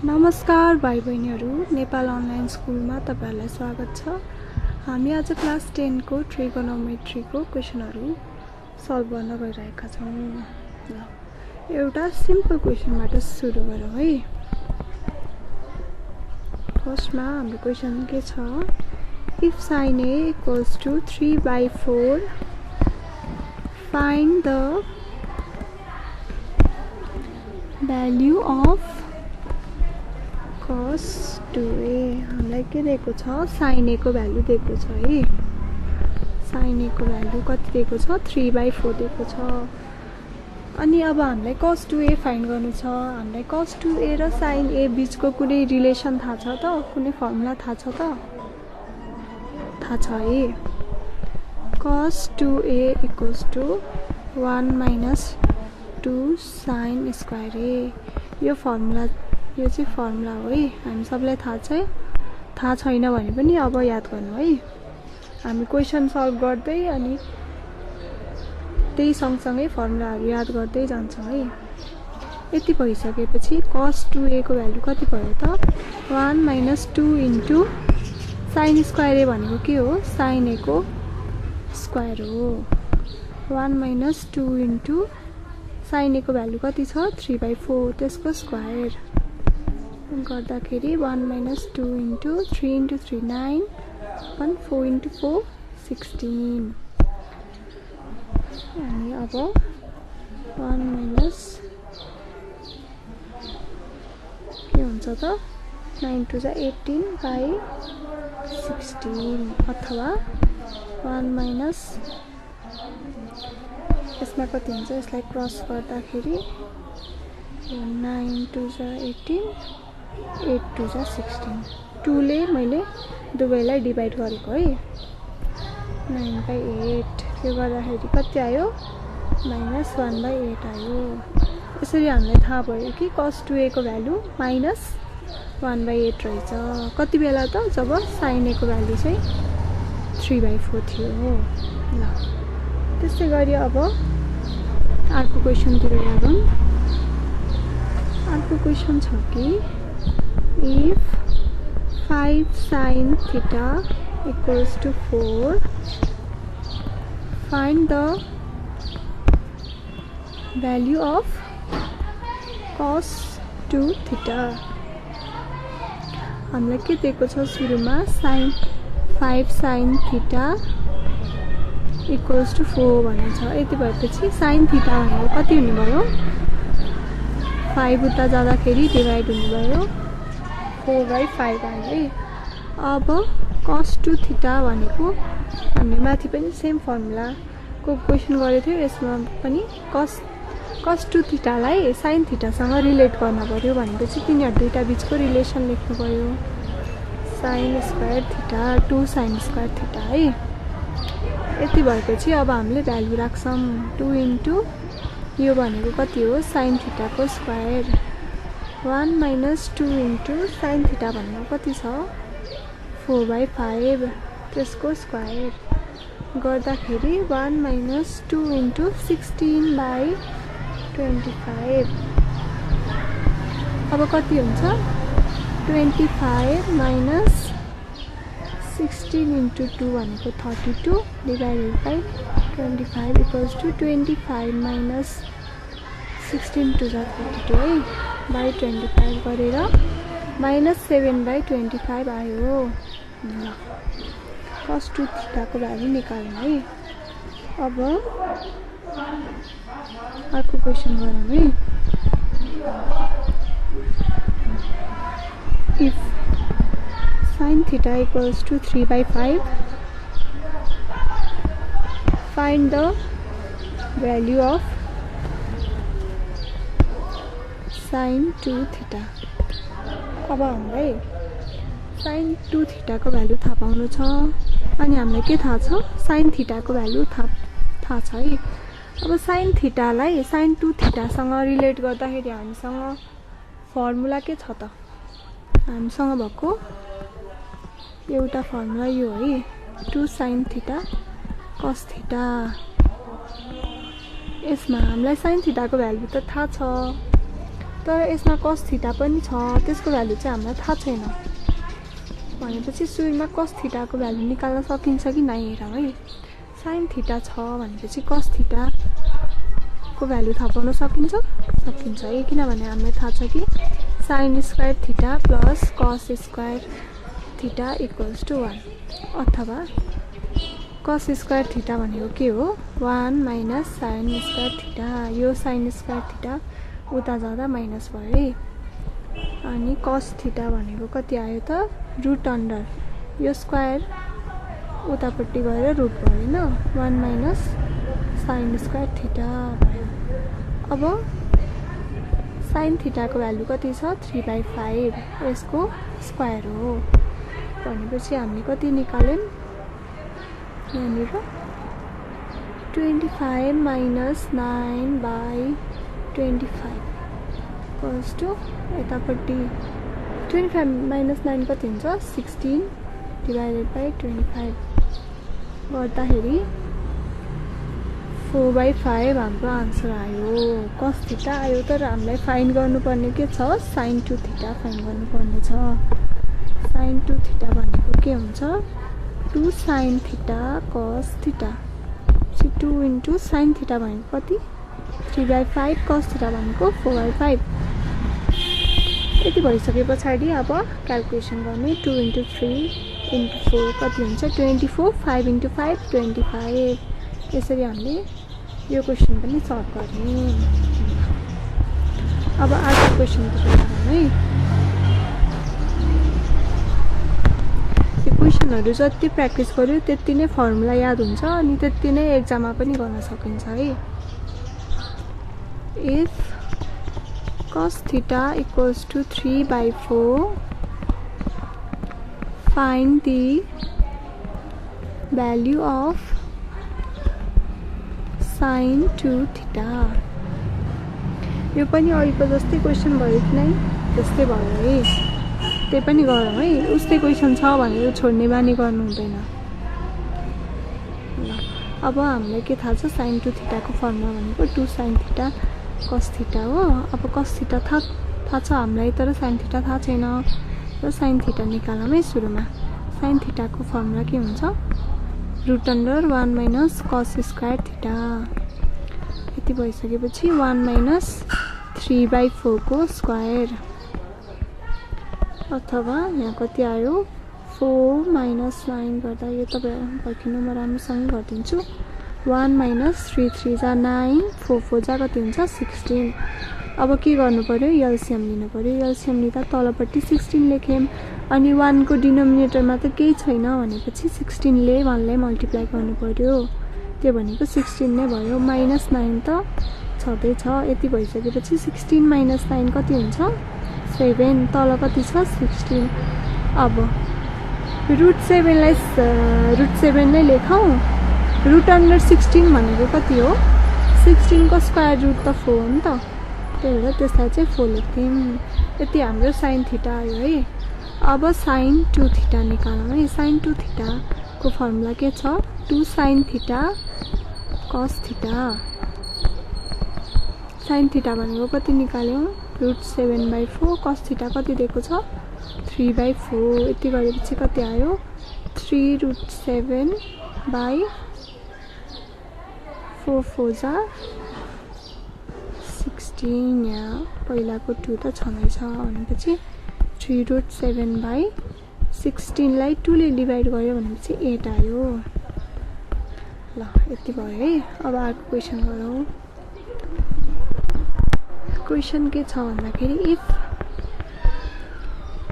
नमस्कार भाइ बहिनीहरू, नेपाल अनलाइन स्कुलमा तपाईहरुलाई स्वागत छ। हामी आज क्लास 10 को ट्रिगोनोमेट्री को क्वेशनहरु सल्भ गर्न गइरहेका छौं। ल एउटा सिम्पल क्वेशनबाट सुरु गरौँ है। फर्स्टमा हाम्रो क्वेशन के छ? If sin a equals to 3/4 find the value of cos 2a। हामीलाई के दिएको छ? sin a को भ्यालु दिएको छ है। sin a को भ्यालु कति दिएको छ? 3/4 दिएको छ। अनि अब हामीलाई cos 2a फाइन्ड गर्नु छ। हामीलाई cos 2a र sin a बीचको कुनै रिलेसन थाहा छ त? कुनै फर्मुला थाहा छ त? थाहा छ है। cos 2a equals to 1 minus 2 sin square a। यो चाहिँ फर्मुला हो है। हामी सबैलाई थाहा छैन भने पनि अब याद गर्नु है। हामी क्वेशन सल्भ गर्दै अनि त्यही सँगसँगै फर्मुलाहरु याद गर्दै जान्छौं है। यति भइसकेपछि cos 2a को भ्यालु कति भयो त? 1 minus 2 into sin square a भनेको के हो? sin a को स्क्वायर हो। 1 minus 2 into sin a को भ्यालु कति छ? 3/4 त्यसको स्क्वायर गर्दाखेरि 1 minus 2 into 3 into 3 9 1 4 into 4 16। अनि अब 1 minus के हुन्छ त? 9 2 जा 18/16 अथवा 1 minus यसमा कति हुन्छ? यसलाई क्रस गर्दाखेरि 9 2 जा 18 8 2 जा 16। 2 ले मैले दुवैलाई डिभाइड गरेको है। 9/8 यो गर्दाखेरि कति आयो? -1/8 आयो। यसरी हामीलाई थाहा भयो कि cos 2a को भ्यालु -1/8 रहेछ। कति बेला त? जब sin a को भ्यालु चाहिँ 3/4 थियो। ल त्यसै गरी अब अर्को क्वेशनतिर लागौं। अर्को क्वेशन छ कि if 5 sin theta equals to 4 find the value of cos 2 theta। हामीलाई के दिएको छ? सुरुमा 5 sin theta equals to 4 भनेको छ। यति भएपछि sin theta भनेको कति हुने भयो? 5 उता जाँदाखेरि डिभाइड हुने भयो 4/5 आयो है। अब cos 2 theta भनेको हामीले माथि पनि सेम फर्मुला को क्वेशन गरेको थियो। यसमा पनि cos 2 theta लाई sin theta सँग रिलेट गर्न पर्यो भनेपछि तिनीहरु दुईटा बीचको रिलेसन लेख्नु पर्यो। sin square theta 2 sin square theta है। यति भएपछि अब हामीले भ्यालु राख्छौं। 2 इन्टु यो भनेको कति हो? sin थीटा को square 1 minus 2 into sin theta भनेको कति छ? 4/5 त्यसको स्क्वायर गर्दाखेरि 1 minus 2 into 16/25। अब कति हुन्छ? 25 minus 16 into 2 भनेको 32 divided by 25 equals to 25 minus 16 to 32 है by 25 गरेर -7/25 आयो। ल cos 2 theta को भ्यालु निकाल्नु है। अब अर्को क्वेशन गरौँ है। if sin theta equals to 3/5 find the value of sin 2 theta। अब हामीलाई sin 2 theta को भ्यालु थाहा पाउनु छ। अनि हामीलाई के थाहा छ? sin theta को भ्यालु थाहा छ है। अब sin theta लाई sin 2 theta सँग रिलेट गर्दाखेरि हामीसँग फर्मुला के छ त? हामीसँग भएको एउटा फर्मुला यो है 2 sin theta cos theta। यसमा हामीलाई sin theta को भ्यालु त थाहा छ। तर यसमा cos थीटा पनि छ, त्यसको भ्यालु चाहिँ हामीलाई थाहा छैन। भनेपछि सुरुमा cos थीटाको भ्यालु निकाल्न सकिन्छ कि नै हेरौँ है। sin थीटा छ भनेपछि cos थीटा को भ्यालु थाहा पाउन सकिन्छ है, किनभने हामीलाई थाहा छ कि sin square theta plus cos square theta equals to 1, अथवा cos स्क्वायर थीटा भनेको के हो 1 माइनस sin स्क्वायर थीटा। यो sin स्क्वायर थीटा उता जाँदा माइनस भयो है। अनि cos थीटा भनेको कति आयो त रुट अन्डर, यो स्क्वायर उतापट्टि गएर रुट भयो हैन, 1 माइनस sin स्क्वायर थीटा भयो। अब sin थीटाको भ्यालु कति छ 3/5, यसको स्क्वायर हो भनेपछि हामीले कति निकाल्यौं यहाँनिर 25 माइनस 9/25 इक्वल्स टु यतापट्टि 25 माइनस 9 कति हुन्छ 16 डिवाइडेड बाइ 25 गर्दाखेरि 4/5 हाम्रो आन्सर आयो। cos थीटा आयो, तर हामीलाई फाइन्ड गर्नुपर्ने के छ sin 2 थीटा फाइन्ड गर्नुपर्ने छ। sin 2 थीटा भनेको के हुन्छ 2 sin theta cos theta, 2 into sin theta भनेको कति 3/5, cos थीटा भनेको 4/5। यति भइसके पछाडि अब क्याल्कुलेसन गर्ने 2 इन्टु 3 इन्टु 4 कति हुन्छ 24, 5 इन्टु 5 25। यसरी हामीले यो क्वेसन पनि सल्भ गर्ने। अब अर्को क्वेसनतिर जाउँ है। यो क्वेसनहरु जति प्र्याक्टिस गर्यो त्यति नै फर्मुला याद हुन्छ अनि त्यति नै एक्जाममा पनि गर्न सकिन्छ है। If cos theta equals to 3/4, find the value of sin 2 theta। यो पनि अहिलेको जस्तै क्वेसन भयो कि नै जस्तै भयो है, त्यही पनि गरौँ है। उस्तै क्वेसन छ भनेर छोड्ने बानी गर्नु हुँदैन। अब हामीलाई के थाहा छ sin 2 थीटाको फर्मुला भनेको 2 sin थीटा cos थीटा हो। अब cos थीटा थाहा छ हामीलाई, तर sin थीटा थाहा छैन। र sin थीटा निकालौँ है। सुरुमा sin थीटाको फर्मुला के हुन्छ root under 1 minus cos square theta. यति भइसकेपछि 1 माइनस 3/4 को स्क्वायर, अथवा यहाँ कति आयो 4 माइनस 9 गर्दा यो तपाईँ पर्खिनु म राम्रोसँग गरिदिन्छु। 1 माइनस 3 3 जा 9, 4 4 जा कति हुन्छ 16। अब के गर्नु पर्यो एलसीएम लिनु पर्यो। एलसीएम लिँदा तलपट्टि 16 लेख्यौं अनि 1 को डिनोमिनेटरमा त केही छैन भनेपछि 16 ले 1 लाई मल्टिप्लाई गर्नु पर्यो। त्यो भनेको 16 नै भयो। माइनस 9 त छँदै छ। यति भइसकेपछि 16 माइनस 9 कति हुन्छ 7। तल कति छ 16। अब रुट 7 लाई रुट 7 नै लेखौं। रुट अन्डर 16 भनेको कति हो 16 को स्क्वायर रुट त 4 हो नि त, त्यही भएर त्यसलाई चाहिँ 4 लेख्यौं। यति हाम्रो sin थीटा आयो है। अब sin 2 थीटा निकालौँ है। sin 2 थीटा को फर्मुला के छ 2 sin theta cos theta. sin theta भनेको कति निकाल्यौं रुट 7/4, cos थीटा कति दिएको छ 3/4। यति गरेपछि कति आयो 3 रुट 7/4 4 जा 16। यहाँ पहिलाको 2 त छँदैछ भनेपछि 3 रुट 7/16 लाई 2 ले डिभाइड गर्यो भनेपछि 8 आयो। ल यति भयो है। अब अर्को क्वेसन गरौँ। क्वेसन के छ भन्दाखेरि if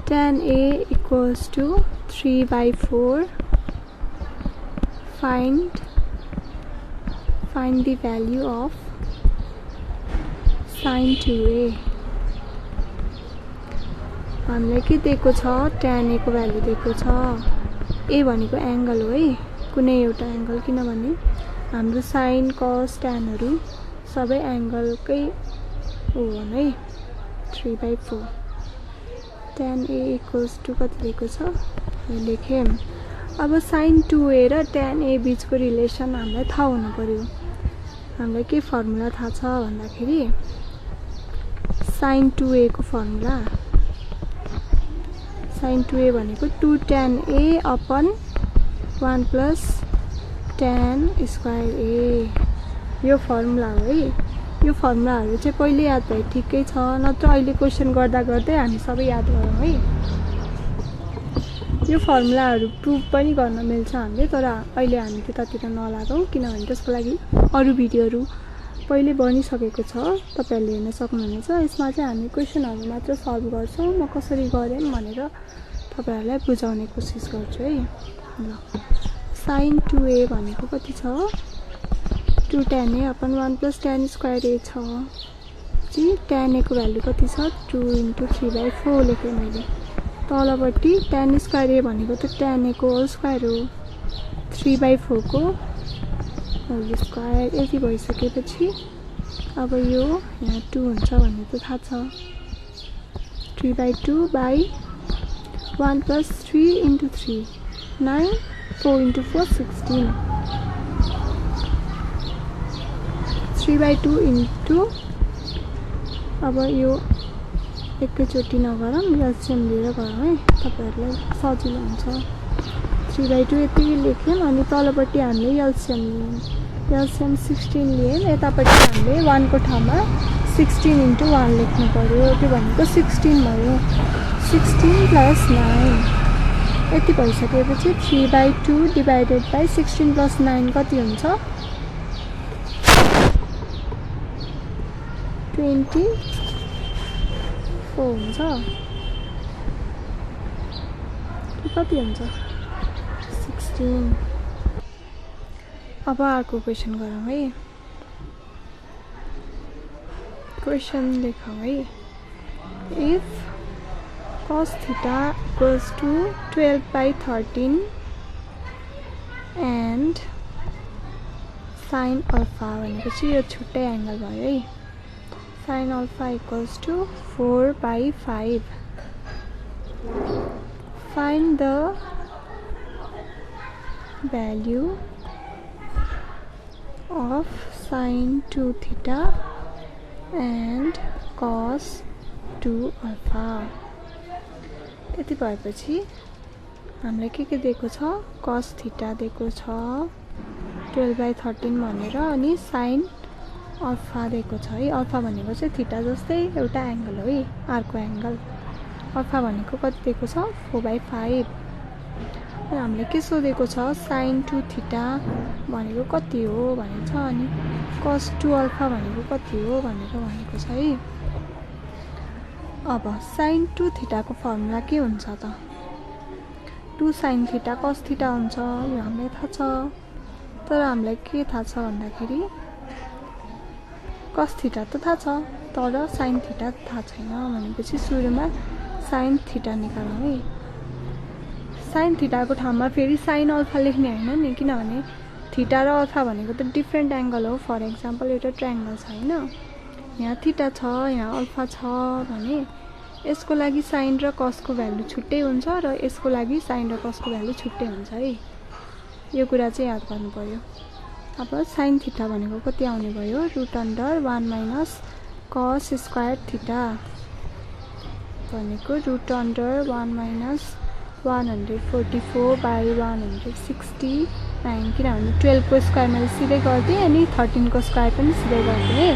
tan A equals to 3/4, find the value of sin 2A। हामीलाई के दिएको छ tan A को भ्यालु दिएको छ। A भनेको एंगल हो है, कुनै एउटा एंगल, किनभने हाम्रो sin cos tan हरु सबै एंगलकै हो है। 3/4 tan A equals to कति दिएको छ लेखेम। अब sin 2A र tan A बीचको रिलेसन हामीलाई थाहा हुनु पर्यो। हामीलाई के फर्मुला थाहा छ भन्दाखेरि sin 2a को फर्मुला sin 2a भनेको 2 tan a upon 1 plus tan square a यो फर्मुला हो है। यो फर्मुलाहरु चाहिँ पहिले याद भए ठिकै छ, नत्र अहिले क्वेशन गर्दा गर्दै हामी सबै याद गरौँ है। यो फर्मुलाहरु प्रुफ पनि गर्न मिल्छ हामीले, तर अहिले हामी त्यतातिर नलागौँ किनभने त्यसको लागि अरु भिडियोहरु पहिले बनिसकेको छ, तपाईहरुले हेर्न सक्नुहुनेछ। यसमा चाहिँ हामी क्वेशनहरु मात्र सल्भ गर्छौं, म कसरी गरेँ भनेर तपाईहरुलाई बुझाउने कोसिस गर्छु है। ल sin 2a भनेको कति छ 2 tan a upon 1 plus tan square a छ जी। tan a को भ्यालु कति छ 2 * 3/4 लेखे मैले। तलपट्टि tan स्क्वायर a भनेको त tan a को होल स्क्वायर हो, 3/4 को होल स्क्वायर। यति भइसकेपछि अब यो यहाँ 2 हुन्छ भन्ने त थाहा छ, 3/2 बाइ 1 प्लस 3 * 3 9 4 * 4 16 3/2 इन्टु अब यो एकैचोटि नगरौँ, एलसीएम लिएर गरौँ है, तपाईहरुलाई सजिलो हुन्छ। 3/2 यति लेख्यौं अनि तलपट्टि हामीले एलसीएम लियौं, एलसीएम 16 लियौं। यतापट्टि हामीले 1 को ठाउँमा 16 * 1 लेख्नु पर्यो, त्यो भनेको 16 भयो। 16 प्लस 9 यति भइसकेपछि 3/2 डिवाइडेड बाइ 16 प्लस 9 कति हुन्छ 24 हुन्छ। कति हुन्छ 16। अब अर्को क्वेशन गरौँ है। क्वेशन लेखौँ है। If cos theta equals to 12/13 and sin alpha भनेपछि यो छुट्टै एंगल भयो है। sin alpha equals to 4/5. Find the value of sin 2 theta and cos 2 alpha. यति भएपछि हामीलाई के दिएको छ cos थीटा दिएको छ 12/13 भनेर, अनि sin अल्फा दिएको छ है। अल्फा भनेको चाहिँ थीटा जस्तै एउटा एंगल हो है, अर्को एंगल। अल्फा भनेको कति दिएको छ 4/5। र हामीले के सोधेको छ sin 2 थीटा भनेको कति हो भनेको छ, अनि cos 2 अल्फा भनेको कति हो भनेर भनेको छ है। अब sin 2 थीटा को फर्मुला के हुन्छ त 2 sin थीटा cos थीटा हुन्छ, यो हामीलाई थाहा छ। तर हामीलाई के थाहा छ भन्दाखेरि cos थीटा त थाहा छ तर sin थीटा थाहा छैन भनेपछि सुरुमा sin थीटा निकालौँ है। sin थीटा को ठाउँमा फेरि sin अल्फा लेख्ने हैन नि, किनभने थीटा र अल्फा भनेको त डिफरेन्ट एंगल हो। फर एक्जाम्पल एउटा ट्रायंगल छ हैन, यहाँ थीटा छ यहाँ अल्फा छ भने यसको लागि sin र cos को भ्यालु छुट्टै हुन्छ र यसको लागि sin र cos को भ्यालु छुट्टै हुन्छ है। यो कुरा चाहिँ याद गर्नु पर्यो। अब sin थीटा भनेको कति आउने भयो √1 - cos स्क्वायर थीटा भनेको √1 - 144/169, किनभने 12 को स्क्वायर मैले सिधै गर्दिएँ अनि 13 को स्क्वायर पनि सिधै गर्दिएँ।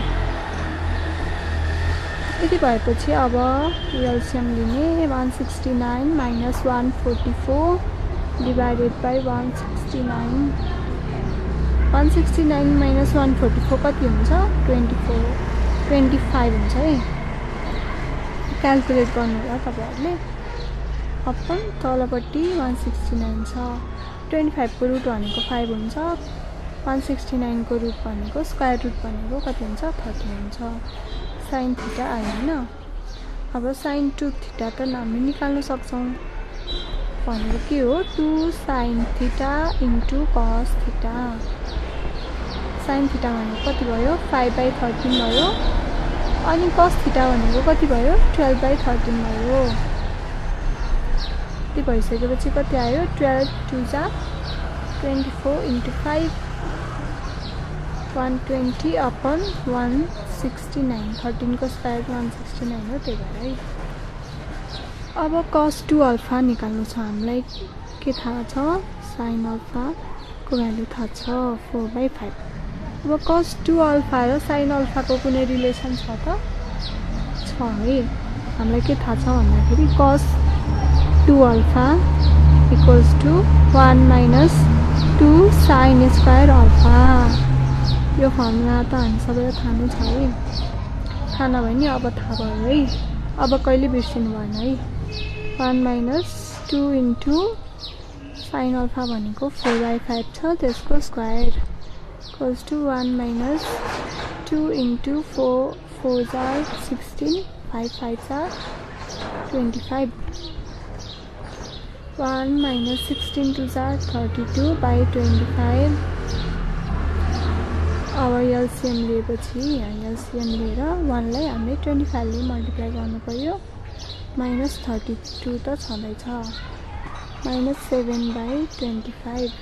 यति भएपछि अब एलसीएम लिने 169 - 144 डिवाइडेड बाइ 169। 169 - 144 कति हुन्छ 25 हुन्छ है। क्याल्कुलेट गर्नु होला तपाईहरुले। अपन तलपट्टि 169 छ, 25 को रुट भनेको 5 हुन्छ, 169 को रुट भनेको स्क्वायर रुट भनेको कति हुन्छ 13 हुन्छ। sin थीटा आयो हैन। अब sin 2 थीटा त हामी निकाल्न सक्छौं, भनेको के हो 2 sin theta into cos theta. sin theta भनेको कति भयो 5/13 भयो, अनि cos थीटा भनेको कति भयो 12/13 भयो। त्यो भइसकेपछि कति आयो 12 2 जा 24 * 5 120/169 169 13 को स्क्वायर 169 हो, त्यही भएर है। अब cos 2 अल्फा निकाल्नु छ हामीलाई। के थाहा छ? sin अल्फा को भ्यालु थाहा छ 4/5। अब cos 2 अल्फा र sin अल्फा को कुनै रिलेसन छ त? छ है। हामीलाई के थाहा छ भन्दाखेरि cos 2 alpha equals to 1 minus 2 sin square alpha. यो फर्मुला त हामी सबैलाई थाहा नै छ है। थाहा नभए नि अब थाहा भयो है। अब कहिले बिर्सिनु भएन है। 1 माइनस 2 इन्टु sin अल्फा भनेको 4/5 छ, त्यसको square equals to 1 minus 2 into 4 4 16 5 5 25 1 minus 16 2 32/25। अब एलसीएम लिएपछि यहाँ एलसीएम लिएर 1 लाई हामीले 25 ले मल्टिप्लाई गर्नु पर्यो। माइनस 32 त छँदैछ, माइनस 7/25।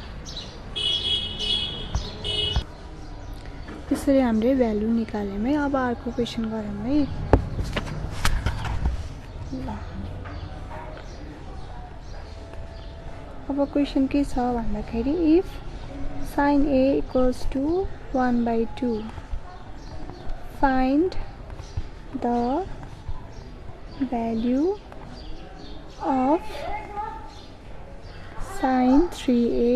त्यसरी हामीले भ्यालु निकाल्यौँ है। अब अर्को क्वेसन गरौँ है। ल अब क्वेसन के छ भन्दाखेरि if sin A equals to 1/2 find the value of sin 3A।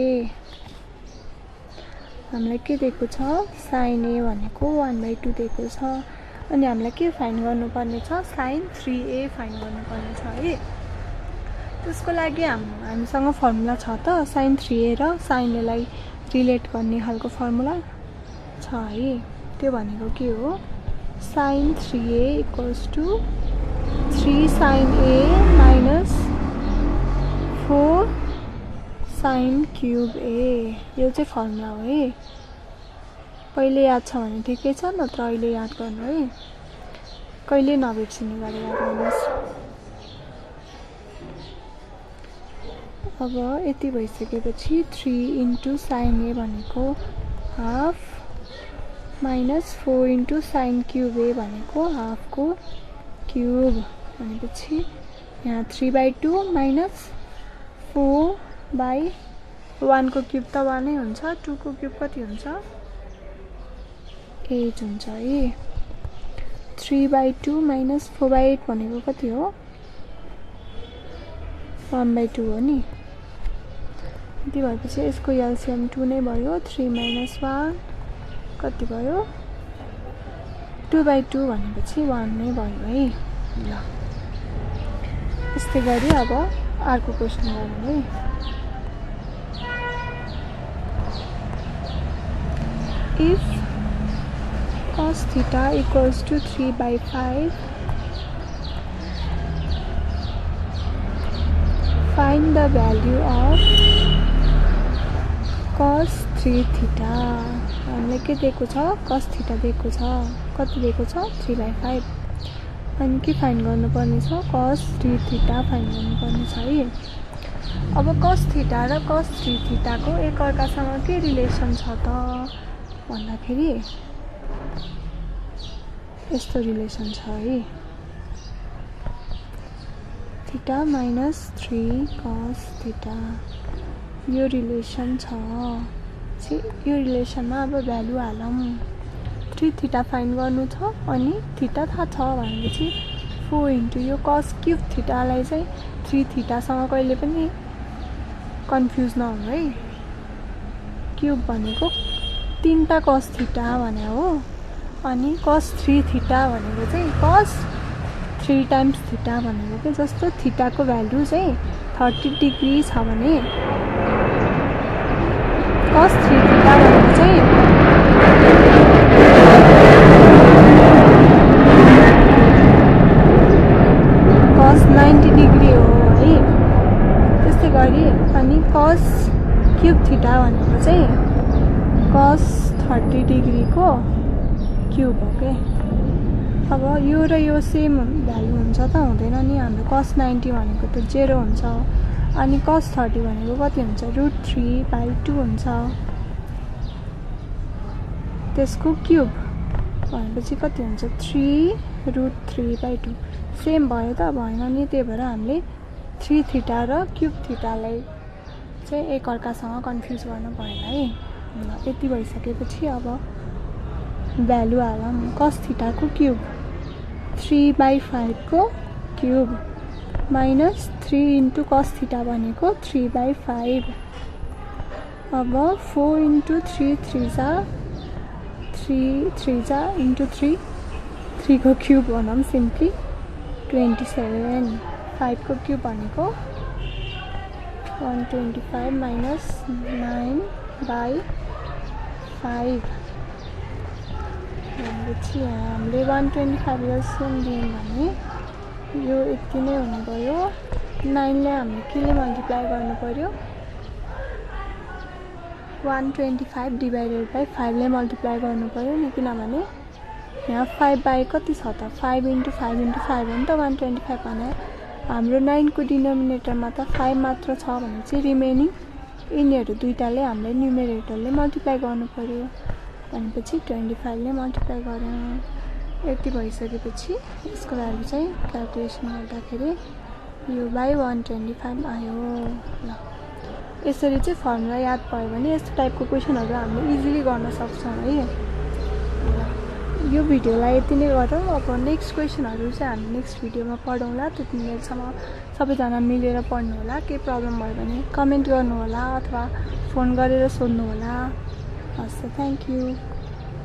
हामीलाई के दिएको छ? sin A भनेको 1/2 दिएको छ अनि हामीलाई के फाइन्ड गर्नुपर्ने छ? sin 3A फाइन्ड गर्नुपर्ने छ है। त्यसको लागि हामीसँग फर्मुला छ त, sin 3A र sin A लाई रिलेट गर्ने खालको फर्मुला छ है। त्यो भनेको के हो? sin 3A equals to 3 sin A minus 4 sin cube A। यो चाहिँ फर्मुला हो है। पहिले याद छ भने ठिकै छ, नत्र अहिले याद गर्नु है। कहिले नबिर्सिने गरी याद गर्नुहोस्। अब यति भइसकेपछि 3 इन्टु sin A भनेको half minus 4 into sin cube A भनेको हाफको क्यूब भनेपछि यहाँ 3/2 माइनस 4/1 को क्यूब त 1 नै हुन्छ, 2 को क्यूब कति हुन्छ? 8 हुन्छ है। 3/2 माइनस 4/8 भनेको कति हो? 1/2 हो नि। यति भएपछि यसको एलसीएम 2 नै भयो। 3 माइनस 1 कति भयो? 2/2 भनेपछि 1 नै भयो है। ल यस्तै गरी अब अर्को क्वेसन गरौँ है। If cos theta equals to 3/5 find the value of cos 3 theta। हामीलाई के दिएको छ? cos theta दिएको छ। कति दिएको छ? 3/5। अनि के फाइन्ड गर्नुपर्ने छ? cos 3 theta फाइन्ड गर्नुपर्ने छ है। अब cos theta र cos 3 theta को एक अर्कासँग के रिलेसन छ त भन्दाखेरि यस्तो रिलेसन छ है। थीटा माइनस 3 cos theta यो रिलेसन छ। यो रिलेसनमा अब भ्यालु हालौँ। 3 थीटा फाइन्ड गर्नु छ अनि थीटा थाहा छ भनेपछि 4 इन्टु यो cos क्यूब थीटालाई चाहिँ 3 थीटासँग कहिले पनि कन्फ्युज नहुनु है। क्यूब भनेको 3टा cos थीटा भने हो अनि cos 3 थीटा भनेको चाहिँ cos 3 टाइम्स थीटा भनेको के जस्तो थीटाको भ्यालु चाहिँ 30 डिग्री छ भने cos 3 थीटा भनेको चाहिँ cos 90 डिग्री हो है। त्यस्तै गरी अनि cos क्यूब थीटा भनेको चाहिँ cos 30 डिग्री को क्यूब हो के। अब यो र यो सेम भ्यालु हुन्छ त हुँदैन नि। हाम्रो cos 90 भनेको त 0 हुन्छ अनि cos 30 भनेको कति हुन्छ? √3/2 हुन्छ त्यसको क्यूब भनेपछि कति हुन्छ 3√3/2 सेम भयो त भएन नि त्यही भएर हामीले 3 थीटा र क्युब थीटालाई चाहिँ एकअर्कासँग कन्फ्युज गर्न भएन है। ल यति भइसकेपछि अब भ्यालु हालौँ। cos थीटाको क्युब 3/5 को cube minus 3 into cos theta भनेको 3/5। अब 4 इन्टु 3 3 जा इन्टु 3 को क्युब भनौँ सिम्पली 27। 5 को क्युब भनेको 125 माइनस 9/5 भनेपछि हामीले 125 एलसिएम दियौँ भने यो यति नै हुनु भयो। 9 ले हामीले केले मल्टिप्लाई गर्नु पर्यो 125 डिभाइडेड बाई 5 ले मल्टिप्लाई गर्नु पर्यो नि किनभने यहाँ 5 बाई कति छ त 5 इन्टु 5 इन्टु 5 हो नि त 125 भने हाम्रो 9 को डिनोमिनेटरमा त 5 मात्र छ भने चाहिँ रिमेनिङ यिनीहरू दुईटाले हामीले न्युमेरेटरले मल्टिप्लाई गर्नु पर्यो भनेपछि 25 ले मल्टिप्लाई गर्यौँ। यति भइसकेपछि यसको भ्यालु चाहिँ क्याल्कुलेसन गर्दाखेरि यो बाई 125 आयो। ल यसरी चाहिँ फर्मुला याद भयो भने यस्तो टाइपको क्वेसनहरू हामीले इजिली गर्न सक्छौँ है। यो भिडियोलाई यति नै गरौँ। अब नेक्स्ट क्वेसनहरू चाहिँ हामी नेक्स्ट भिडियोमा पढौँला। त्यतिन्जेलसम्म सबैजना मिलेर पढ्नु होला। केही प्रब्लम भयो भने कमेन्ट गर्नु होला अथवा फोन गरेर सोध्नु होला। हस् थ्याङ्क यू।